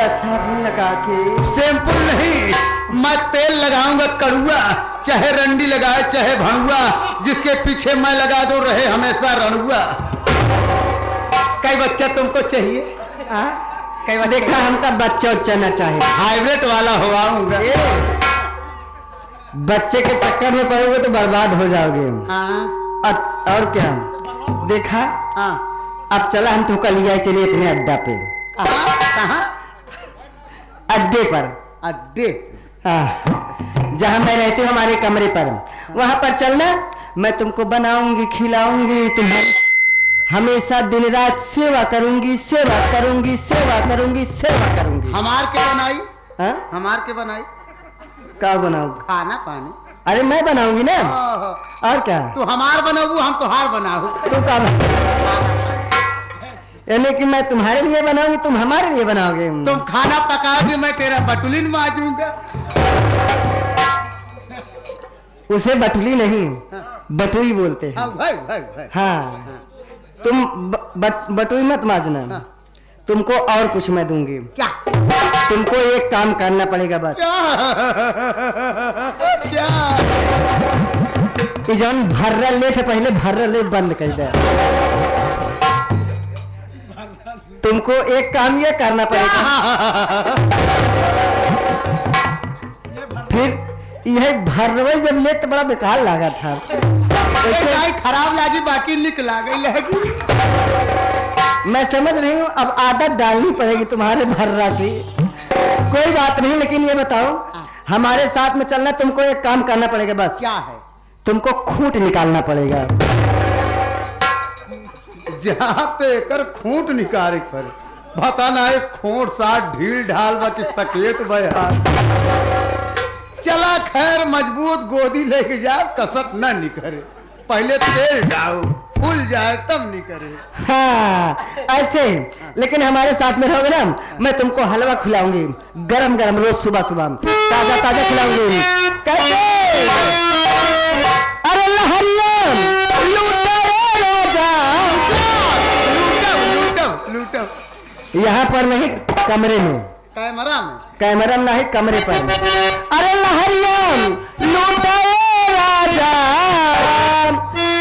लगाऊंगा साबुन लगा के। शैम्पू नहीं, मैं तेल लगाऊंगा कड़ुआ, चाहे रंडी लगाए चाहे भणुआ, जिसके पीछे मैं लगा दूं रहे हमेशा रणुआ। कई बच्चा तुमको चाहिए? कई बार देखा हमका बच्चा उच्चा न चाहे, हाइब्रिड वाला होवाऊंगा। बच्चे के चक्कर में पड़ोगे तो बर्बाद हो जाओगे। और क्या देखा? अब चला हम तो कल लिया चलिए अपने अड्डा पे। कहाँ? अड्डे पर। अड्डे? जहाँ मैं रहती हूँ हमारे कमरे पर, वहां पर चलना, मैं तुमको बनाऊंगी खिलाऊंगी, तुम्हारी हमेशा दिन रात सेवा करूंगी सेवा करूंगी सेवा करूंगी सेवा करूंगी। हमार के बनाई? हमार के बनाई? क्या बनाऊ? खाना पानी। अरे मैं बनाऊंगी ना, और क्या? तू हमार बनाऊ हम तुहार बनाऊ। तू क्या? यानी कि मैं तुम्हारे लिए बनाऊंगी तुम हमारे लिए बनाओगे। तुम खाना पकाओगे मैं तेरा बटुलिन माजूंगा। उसे बटुली नहीं बटुई बोलते हैं। हाँ तुम बटुई मत माजना, तुमको और कुछ मैं दूंगी। क्या? तुमको एक काम करना पड़ेगा बस। क्या? जौन भर्रा लेट है पहले भर्रा लेट बंद कर दे। तुमको एक काम ये करना पड़ेगा, फिर यह भर्रवा जब ले तो बड़ा बेकार लगा था, खराब लगी बाकी निक लगी। मैं समझ रही हूँ, अब आदत डालनी पड़ेगी तुम्हारे भर्रा की। कोई बात नहीं, लेकिन ये बताओ हमारे साथ में चलना, तुमको एक काम करना पड़ेगा बस। क्या है? तुमको खूंट निकालना पड़ेगा। जहाँ पे कर खूंट निकाले पर बता ना, एक खूंट साथ ढील ढाल बाकी सकेत बहार। चला खैर मजबूत गोदी लेके जा, कसत न निकरे, पहले तेल डालो फूल जाए तब निकरे। हाँ ऐसे, लेकिन हमारे साथ में रहोगे ना, मैं तुमको हलवा खिलाऊंगी गरम गरम रोज सुबह सुबह ताजा ताजा खिलाऊंगी। कैसे? अरे लहरियम लूटा राजा, लूटो यहाँ पर नहीं कमरे में, कैमरा में, कैमरा नहीं कमरे पर। अरे लहरियम लूटा राजा,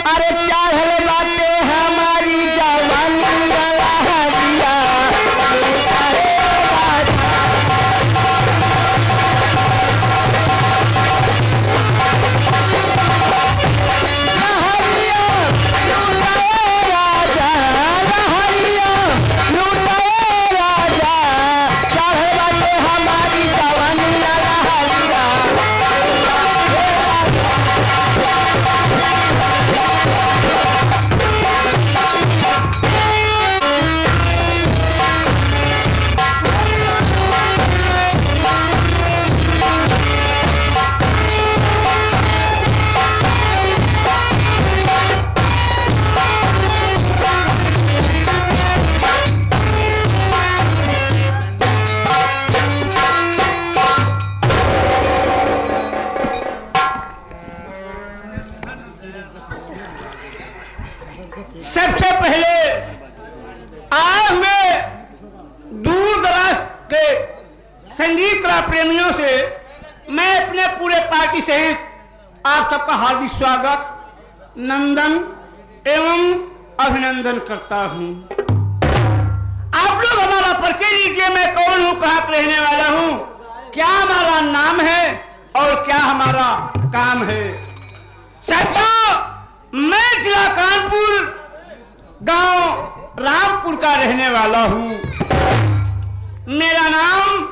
अरे चाहल बाटे हमारी जवानी लहरिया। सबसे पहले आज मैं दूर दराज के संगीत कला प्रेमियों से मैं अपने पूरे पार्टी सहित आप सबका हार्दिक स्वागत, नंदन एवं अभिनंदन करता हूं। आप लोग हमारा परिचय लीजिए, मैं कौन हूं, कहां पर रहने वाला हूं, क्या हमारा नाम है और क्या हमारा काम है। साथियों, मैं जिला कानपुर गांव रामपुर का रहने वाला हूं। मेरा नाम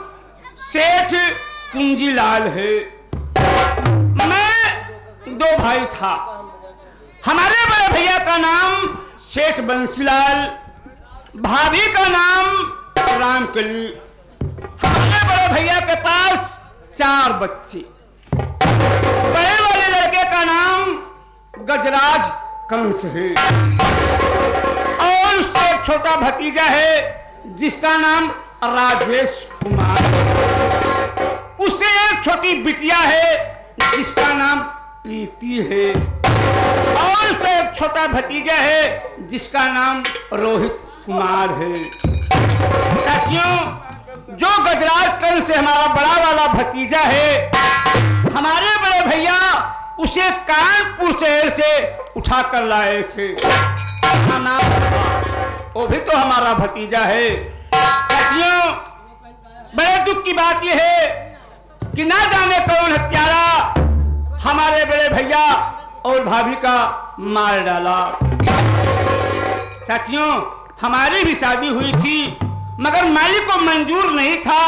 सेठ कुंजीलाल है। मैं दो भाई था। हमारे बड़े भैया का नाम सेठ बंसीलाल, भाभी का नाम रामकली। हमारे बड़े भैया के पास 4 बच्चे। बड़े वाले लड़के का नाम गजराज कंस है और उससे एक छोटा भतीजा है जिसका नाम राजेश कुमार। उससे एक छोटी बिटिया है जिसका नाम प्रीति है और उससे एक छोटा भतीजा है जिसका नाम रोहित कुमार है। साथियों, जो गजराज कंस से हमारा बड़ा वाला भतीजा है, हमारे बड़े भैया उसे कानपुर शहर से उठा कर लाए थे। नाम वो भी तो हमारा भतीजा है। साथियों, बड़े दुख की बात यह है कि ना जाने कौन हत्यारा हमारे बड़े भैया और भाभी का मार डाला। साथियों, हमारी भी शादी हुई थी, मगर मालिक को मंजूर नहीं था।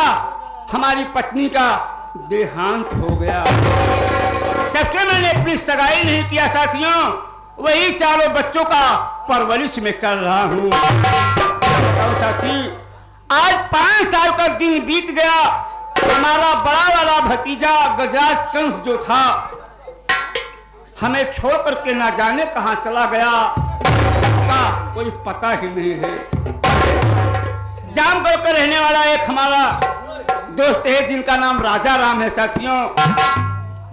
हमारी पत्नी का देहांत हो गया। तब से मैंने अपनी सगाई नहीं किया साथियों, वही चारों बच्चों का परवरिश में कर रहा हूँ। साथी, आज 5 साल का दिन बीत गया। हमारा बड़ा वाला भतीजा गजराज कंस जो था, हमें छोड़ करके ना जाने कहां चला गया, उसका कोई पता ही नहीं है। जामगढ़ पर रहने वाला एक हमारा दोस्त है जिनका नाम राजा राम है। साथियों,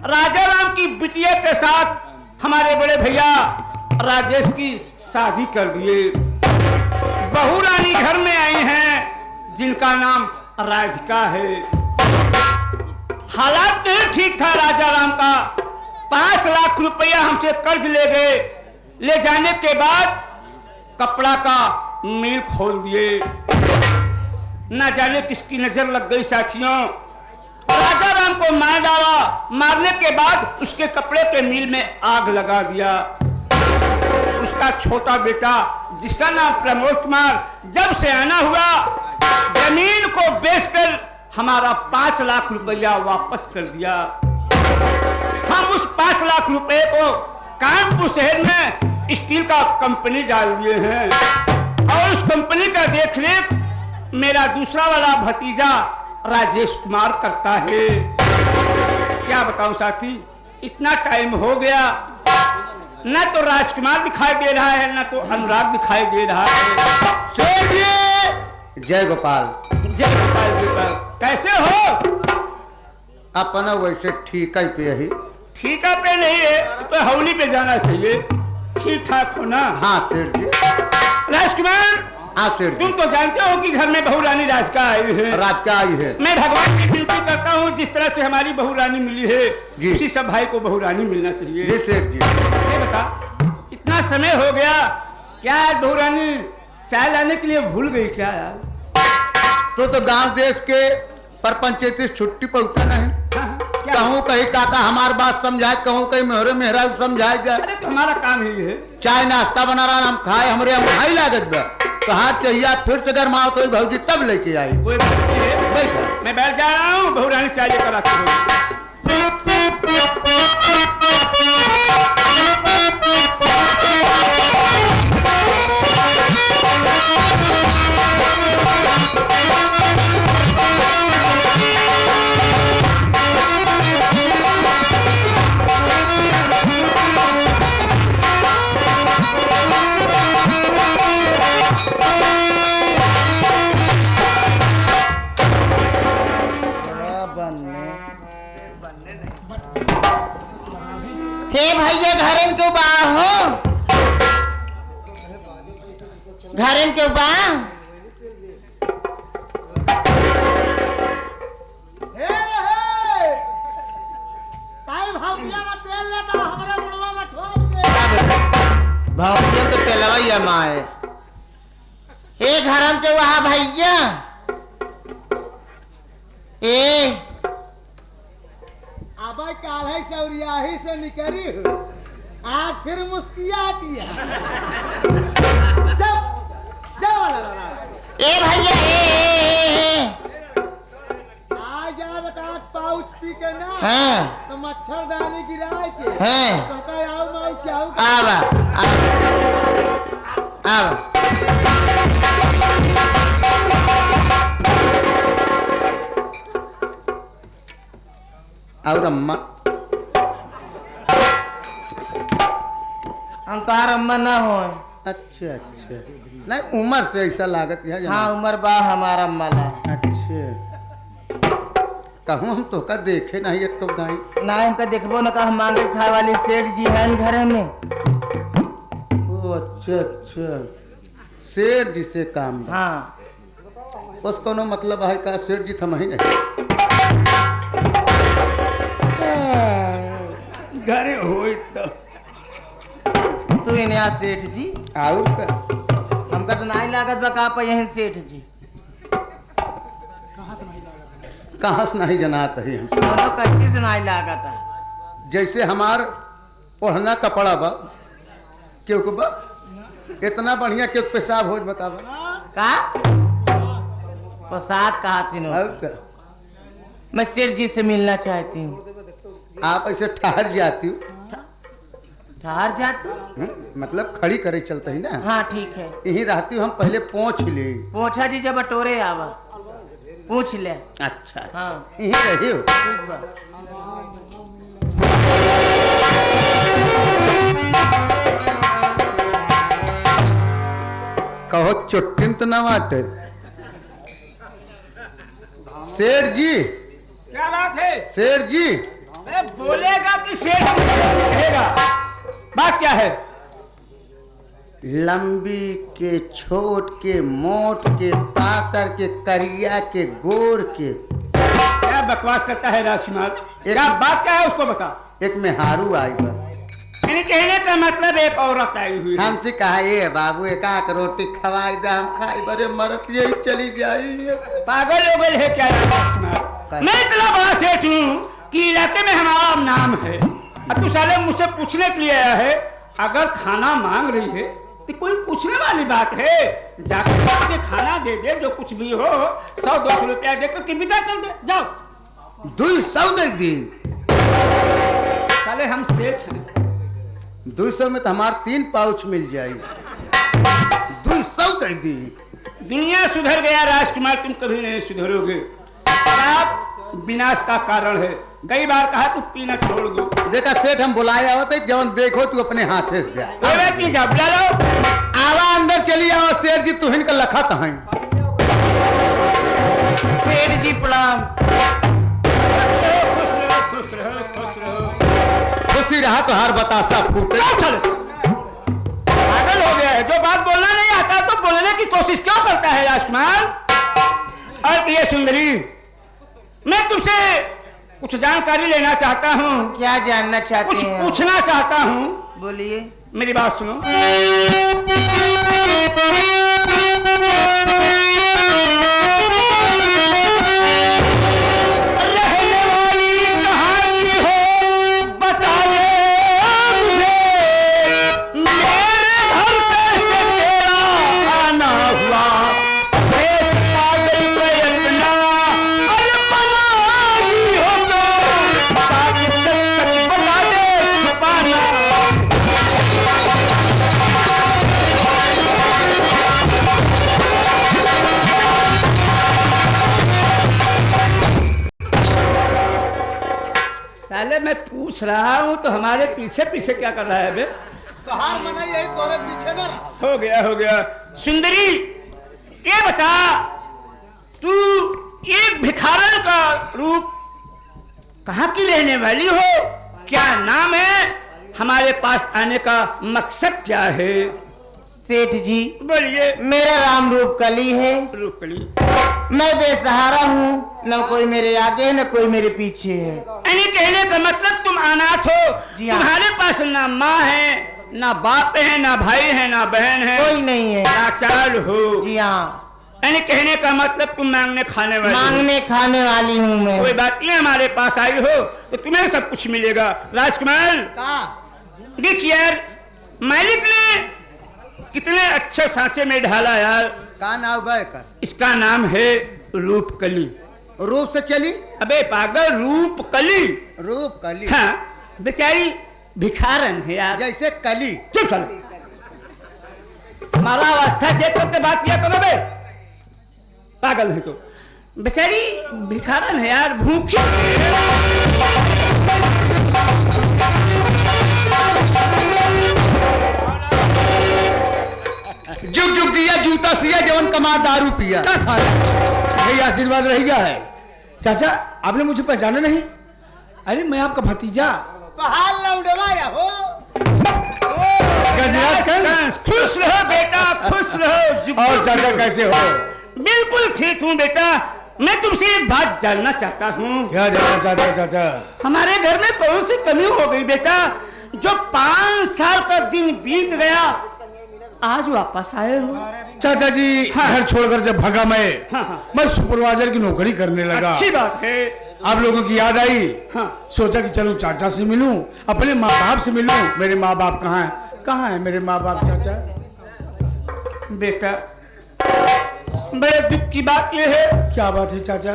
राजा राम की बिटिया के साथ हमारे बड़े भैया राजेश की शादी कर दिए। बहू रानी घर में आई हैं जिनका नाम राधिका है। हालात नहीं ठीक था राजा राम का। 5 लाख रुपया हमसे कर्ज ले गए। ले जाने के बाद कपड़ा का मिल खोल दिए। ना जाने किसकी नजर लग गई साथियों, राजा राम को मार डाला। मारने के बाद उसके कपड़े के मिल में आग लगा दिया। उसका छोटा बेटा जिसका नाम प्रमोद कुमार जब से आना हुआ, जमीन को बेचकर हमारा 5 लाख रुपया वापस कर दिया। हम उस 5 लाख रुपए को कानपुर शहर में स्टील का कंपनी डाल दिए हैं और उस कंपनी का देखरेख मेरा दूसरा वाला भतीजा राजेश कुमार करता है। क्या बताऊं साथी, इतना टाइम हो गया, न तो राजकुमार दिखाई दे रहा है, न तो अनुराग दिखाई दे रहा है। जय गोपाल। जय गोपाल। कैसे हो? अपना वैसे ठीक ही पे ही। ठीका पे नहीं है तो हौली पे जाना चाहिए। ठीक ठाक हो ना? हाँ सेठ जी। राजकुमार, हाँ सेठ जी। तुम तो जानते हो कि घर में बहू रानी राधिका आई है। राधिका आई है। मैं भगवान की विनती करता हूँ, जिस तरह से हमारी बहू रानी मिली है जी, उसी सब भाई को बहू रानी मिलना चाहिए। जी सेठ जी। ये बता, इतना समय हो गया, क्या आज बहू रानी चाय लाने के लिए भूल गई क्या यार? तो गांव देश के परपंचायती छुट्टी पर उतर नहीं। कहूँ कहीं काका हमार बात समझाए, कहूँ कहीं मेहरे मेहरा समझाए जाए। अरे तो हमारा काम ही है। चाय नाश्ता बना रहा, हम खाए, हमरे हम हाई लागत बा। तो हाथ चाहिए फिर से गरमाओ तो भौजी तब लेके आई। कोई बात नहीं है। मैं बैठ जा रहा हूँ, बहू रानी चाय लेकर आती हूँ। हे भैया, घरन क्यों बा हो? घरन क्यों बा? भौजी तो तेलवैया माए। ए घरम के वहा भैया, ए अब काल है सौरियाही से निकली, आज फिर मुस्किया दिया। ए भैया, ए आज जा बता पाउच पी के ना, हाँ तो मच्छरदानी गिराए के, हाँ तो कहीं आओ माऊ चाऊ। आवा आवा। और अम्मा हम तोहार अम्मा ना हो। अच्छा अच्छा, नहीं उम्र से ऐसा लागत है। हाँ उम्र बा हमारा अम्मा ला। अच्छा, कहूँ हम तो का देखे नहीं एक तो दाई ना इनका देखबो ना, का हम मांगे खाए वाली सेठ जी हैं घर में। ओ अच्छा अच्छा, शेर जिसे काम बा। हाँ उसको नो मतलब है का सेठ जी थम ही नहीं घरे हो तो तू इन्हें सेठ जी और का हमका तो नहीं लागत बा का यही सेठ जी कहाँ से नहीं जनात है हम दोनों कहीं से नहीं लागत है। जैसे हमार ओढ़ना कपड़ा बा क्यों को बा इतना बढ़िया क्यों पेशाब हो बतावा का प्रसाद कहा तीनों और का मैं सेठ जी से मिलना चाहती हूँ। आप ऐसे ठहर जाती हो ठहर जाती हूँ? मतलब खड़ी करे चलते ही ना हाँ ठीक है। यहीं रहती हूँ हम पहले पहुँच ले पोछा जी जब बटोरे आवा पूछ ले। अच्छा हाँ यहीं रही हो ठीक बा। कहो चुटकिन तो ना बाटे शेर जी क्या बात है? शेर जी मैं बोलेगा कि शेर कहेगा? बात क्या है? लंबी के छोट के मोट के पातर के करिया के गोर के क्या बकवास करता है राजकुमार? क्या बात क्या है उसको बता। एक मेहारू आई बा यानी कहने का मतलब एक औरत आई हुई है। हमसे कहा ये बाबू एक आक रोटी खवाई दे हम खाई बड़े मरत यही चली जाई पागल हो गए है क्या राजकुमार? मैं इतना बड़ा सेठ हूँ कि इलाके में हमारा नाम है। अब तू साले मुझसे पूछने के लिए आया है। अगर खाना मांग रही है तो कोई पूछने वाली बात है? जाकर मुझे खाना दे दे, जो कुछ भी हो 100-200 रुपया देकर के विदा कर दे। जाओ। 200 दे दी साले हम सेठ हैं। 200 में तो हमार 3 पाउच मिल जाई 200 दे दी दुनिया सुधर गया राजकुमार, तुम कभी नहीं सुधरोगे। आप विनाश का कारण है। कई बार कहा तू पीना छोड़ दो। देखा सेठ हम बुलाए आवत जवन देखो तू अपने हाथे से जा अरे की जा बुला लो। आवा अंदर चली आओ शेर जी तू इनका लखत है सेठ जी प्रणाम। खुश रहो, खुश रहो। खुशी रहा तो हर बतासा फूटे पागल हो गया है। जो बात बोलना नहीं आता तो बोलने की कोशिश क्यों करता है राजकुमार? और ये सुंदरी, मैं तुमसे कुछ जानकारी लेना चाहता हूँ। क्या जानना चाहते कुछ हैं? पूछना चाहता हूँ। बोलिए। मेरी बात सुनो। रहने वाली कहाँ की हो बता दे मुझे। मेरे घर कैसे तेरा आना हुआ? एक पागल प्रयत्न अल्पना ही हो तो ताकि सच बता दे छुपाना। साले मैं पूछ रहा हूँ तो हमारे पीछे पीछे क्या कर रहा है बे? तो हार मना यही तोरे पीछे ना रहा। हो गया हो गया। सुंदरी ये बता, तू एक भिखारन का रूप कहाँ की रहने वाली हो? क्या नाम है? हमारे पास आने का मकसद क्या है? सेठ जी बोलिए। मेरा राम रूप कली है। रूपकली। मैं बेसहारा हूँ, न कोई मेरे आगे है न कोई मेरे पीछे है। यानी कहने का मतलब तुम अनाथ हो। जी हाँ। तुम्हारे पास ना माँ है, ना बाप है, ना भाई है, ना बहन है, कोई नहीं है। लाचार हो। जी हाँ। यानी कहने का मतलब तुम मांगने खाने वाली हो। मांगने खाने वाली हूँ मैं। कोई बात नहीं, हमारे पास आई हो तो तुम्हें सब कुछ मिलेगा। राजकुमार का देख यार, मालिक ने कितने अच्छे सांचे में ढाला यार। का नाव बय कर इसका नाम है रूपकली। रूप से चली अबे पागल, रूपकली। रूप कली हाँ, बेचारी भिखारन है यार। जैसे कली चुप चल। हमारा अवस्था देख करके बात किया करो बे। पागल है तो। बेचारी भिखारन है यार, भूखी। जुग जुग दिया जूता सिया जवन कमा दारू पिया यही आशीर्वाद रह गया है। चाचा आपने मुझे पहचाना नहीं? अरे मैं आपका भतीजा तो हाल लौंडवा या हो। गजराज कंस। खुश रहो बेटा, खुश रहो। जुग और जुग चाचा जियो। कैसे हो? बिल्कुल ठीक हूँ बेटा। मैं तुमसे एक बात जानना चाहता हूँ। क्या जानना चाहते हो चाचा? हमारे घर में कौन सी कमी हो गई बेटा, जो 5 साल का दिन बीत गया, आज वापस आए हो? चाचा जी, घर छोड़कर जब भागा मैं सुपरवाइजर की नौकरी करने लगा। अच्छी बात है। आप लोगों की याद आई, सोचा कि चलो चाचा से मिलूं, अपने माँ बाप से मिलूं। मेरे माँ बाप कहाँ हैं? कहाँ हैं मेरे माँ बाप चाचा? बेटा, बड़े दुख की बात यह है। क्या बात है चाचा?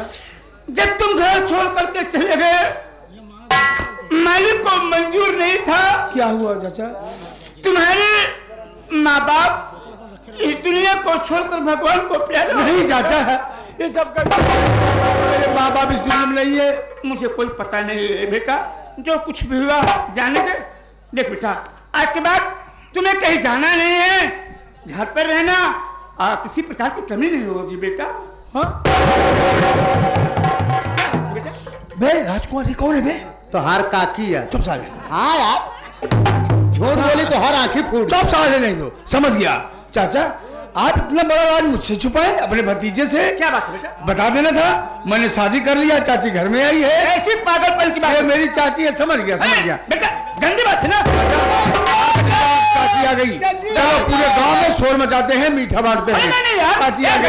जब तुम घर छोड़ करके चले गए, मालिक को मंजूर नहीं था। क्या हुआ चाचा? तुम्हारे माँ बाप इस दुनिया को छोड़कर भगवान को प्यारा। नहीं चाचा, ये सब कर मेरे माँ बाप इस दुनिया में नहीं है। मुझे कोई पता नहीं है बेटा, जो कुछ भी हुआ जाने दे। देख बेटा, आज के बाद तुम्हें कहीं जाना नहीं है, घर पर रहना, और किसी प्रकार की कमी नहीं होगी बेटा। हाँ? बे राजकुमार जी कौन है बे? तो हर काकी है। चुप साले। हाँ यार, झूठ बोली तो हर आंखें फूट। चुप साले नहीं दो। समझ गया चाचा, आप इतना बड़ा राज मुझसे छुपाए अपने भतीजे से? क्या बात है बेटा? बता देना था, मैंने शादी कर लिया, चाची घर में आई है। ऐसी पागलपन की बात ये मेरी चाची है। समझ गया समझ गया। बेटा, गंदी बात है ना। चाची आ गई। चलो पूरे गांव में शोर मचाते हैं, मीठा बांटते हैं। नहीं यार, चाची आ गई।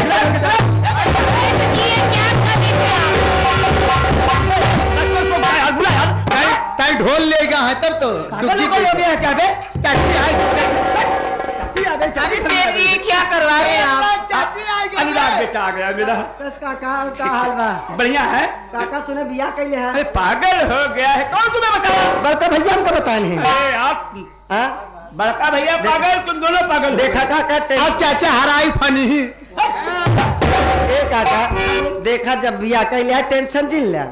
ताई ढोल लेगा है तब तो दुखी हो गया क्या बे? चाची आई। चाची आ गई। चाची ये क्या करवा रहे हैं आप? चाची आ गई। अनुराग बेटा आ गया मेरा। काका का हाल बा? बढ़िया है। काका सुने बिया कैले है? अरे पागल हो गया है, कौन तुम्हें बताया? बड़का भैया हमको बताए नहीं। अरे आप हाँ? बड़का भैया पागल, तुम दोनों पागल हो। देखा काका अब चाचा हराई फनी ही। ए काका, देखा जब बिया कैले है टेंशन जिन ले,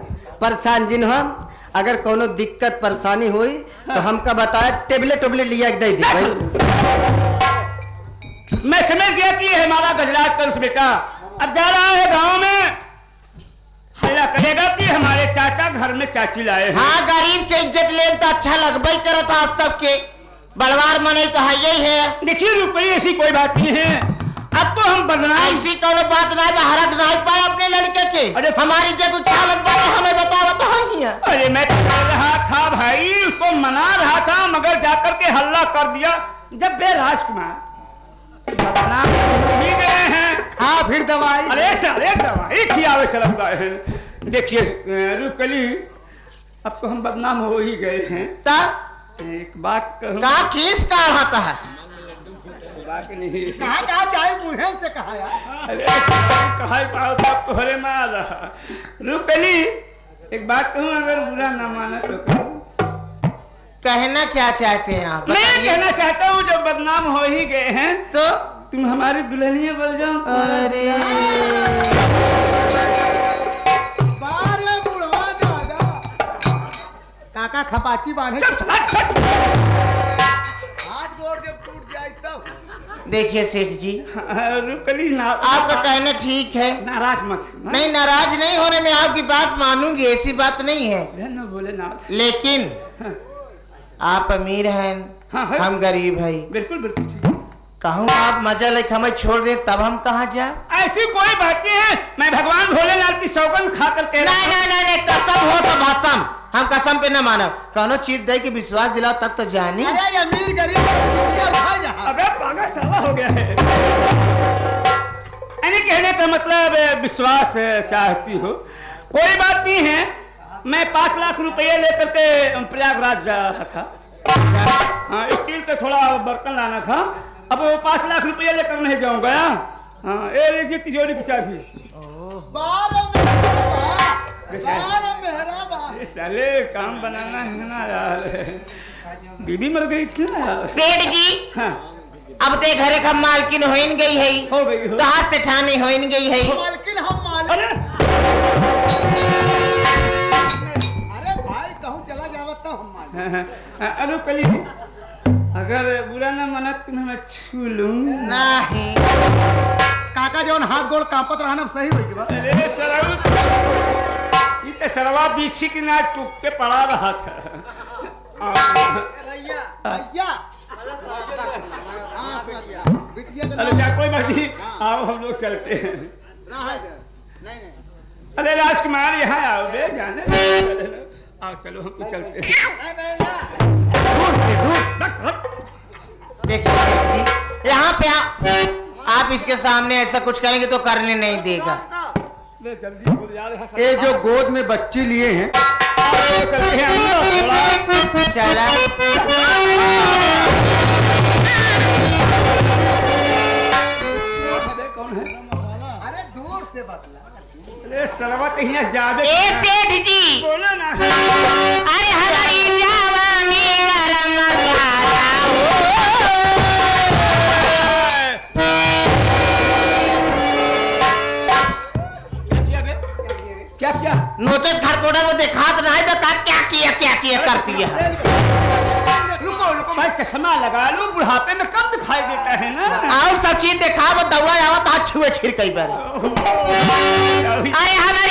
परेशान जिन हम। अगर कोनो दिक्कत परेशानी हुई तो हमका बताया, टेबलेट टुबलेट लिया के दे दी भाई। मैं समझ गया कि ये हमारा गजराज कर उस बेटा अब जा रहा है गांव में, हल्ला करेगा कि हमारे चाचा घर में चाची लाए हैं। हाँ, गरीब के इज्जत ले तो अच्छा लगभग करता आप सबके। बड़वार मने तो है यही है। देखिए रुपये ऐसी कोई बात नहीं है, अब तो हम बदनाम। ऐसी कोनो बात नहीं, हरक नहीं पाए अपने लड़के के। अरे हमारी इज्जत उछालत बात हमें बताओ तो ही है। अरे मैं कह रहा था भाई, उसको मना रहा था, मगर जाकर के हल्ला कर दिया। जब बे राजकुमार बदनाम भी गए हैं। हाँ फिर दवाई। अरे सारे दवाई खियावे चला हुआ है। देखिए रूपकली, अब तो हम बदनाम हो ही गए हैं। तब एक बात कहूँ, का किस का होता है? बात नहीं। कहा चाहे मुझे से कहा यार। अरे कहा पाओ तब तो हरे में आ रहा। रूपकली, एक बात कहूँ, अगर बुरा ना माना तो कहूँ। कहना क्या चाहते हैं आप? मैं कहना चाहता हूँ, जब बदनाम हो ही गए हैं तो तुम हमारी दुल्हनिया बन जाओ। अरे बारे बुढ़वा दादा। काका खपाची बांधे। हाथ गोड़ जब टूट जाए तब। देखिए सेठ जी, रूपकली ना, आपका कहना ठीक है। नाराज मत। नहीं, नाराज नहीं होने में आपकी बात मानूंगी, ऐसी बात नहीं है। धन्य भोलेनाथ। लेकिन आप अमीर हैं, हाँ, है। हम गरीब हैं। बिल्कुल बिल्कुल ठीक। कहूँ आप मजा लेके हमें छोड़ दें तब हम कहाँ जाए? ऐसी कोई बात नहीं है, मैं भगवान भोलेनाथ की सौगंध खा कर कह नहीं नहीं नहीं नहीं, कसम हो तो कसम, हम कसम पे न मानव। कौनो चीज दे के विश्वास दिलाओ तब तो जानी। अरे अमीर गरीब भाई रहा। अबे पागल साला हो गया है। यानी कहने का मतलब विश्वास चाहती हो, कोई बात नहीं है। मैं 5 लाख रुपये लेकर के प्रयागराज जा रहा था। हाँ, स्टील का थोड़ा बर्तन लाना था। अब वो 5 लाख रुपये लेकर नहीं जाऊंगा। हाँ, ये लीजिए तिजोरी की चाबी। इस साले काम बनाना है ना यार। बीबी मर गई थी ना यार। सेठ जी, हाँ, अब ते घरे का मालकिन होइन गई है, हो गई हो। तो हाथ से ठानी होइन गई है। मालकिन हम मालिक। अरे अरे भाई कहूँ चला जावता हम मालिक। अरे कली, अगर बुरा ना मना तुम्हें मैं छू लूं। नहीं, काका जौन हाथ गोड़ कांपत रहना सही होई बा। अरे सरऊ, ये तो सरवा बीछी की ना टूट के पड़ा रहा था। रैया रैया। हाँ, बिटिया का अरे नाम। क्या कोई बात नहीं, आओ हम लोग चलते हैं। नहीं नहीं अरे राजकुमार यहाँ आओ बे जाने आओ चलो हम चलते हैं। देखिए जी, यहाँ पे आप इसके सामने ऐसा कुछ करेंगे तो करने नहीं देगा। बे जल्दी बोल यार यहाँ ये जो गोद में बच्ची लिए हैं चलते हैं हम लोग थोड़ा। चला कौन है? अरे दूर से बतला अरे सरवत यहाँ जावे सेठ जी, बोलो ना। अरे हमारी जवानी गरम मसाला क्या क्या नोचत खरकोड़ा में देखा तो नहीं बता क्या किया करती है। रुको रुको भाई चश्मा लगा लो बुढ़ापे में कब दिखाई देता है ना। और सब चीज देखा वो दवा आवत हाथ छुए छिर कई बार। अरे हमारी